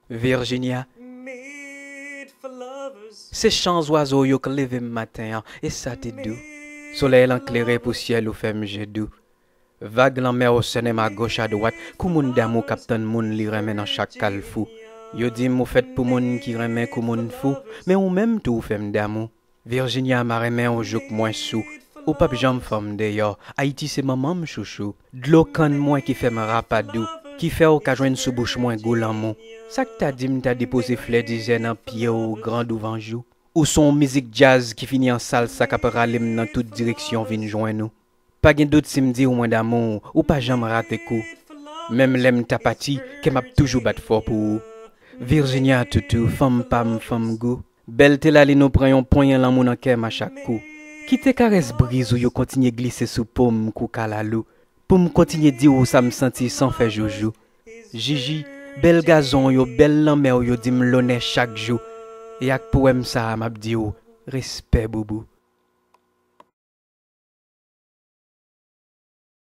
Virginia, Made for lovers. c'est chants oiseaux yo que levé matin, et ça te doux. Soleil l'enclairé pour ciel ou femme j'ai doux. Vague la mer au cinéma gauche à droite, kou moun d'amour captain moun li remen dans chaque calfou. Yo dit mou fait pour moun qui remen kou moun fou, mais ou même tout femme d'amour. Virginia m'a remen au jouk moins sous. Ou pas jam femme d'ailleurs, Haïti c'est maman m'chouchou. D'lo kan moins qui fait me rapadou, qui fait au ka joine sous bouche moins goulamou. Ça que t'as dit m't'a déposé fleur dizaine en pied au grand ouvanjou. Ou son musique jazz qui finit en salsa ka peut râler dans toute direction vin joindre nous. Pas gen doute si m'di ou moins d'amour, ou pas jamais raté coup. Même l'aime tapati, que m'a toujours bat fort pour ou. Virginia toutou, femme pam, femme goût. Belle te la li nous prend point l'amour dans cœur à chaque coup. Qui te caresse brise ou yo continue glisser sous pomme kou kalalou. Pour me continuer dire où ça me sentit sans faire joujou. Gigi, bel gazon yo, belle lamè yo di m'lonè chaque jour. Et ak poème ça m'a dit ou, respect boubou.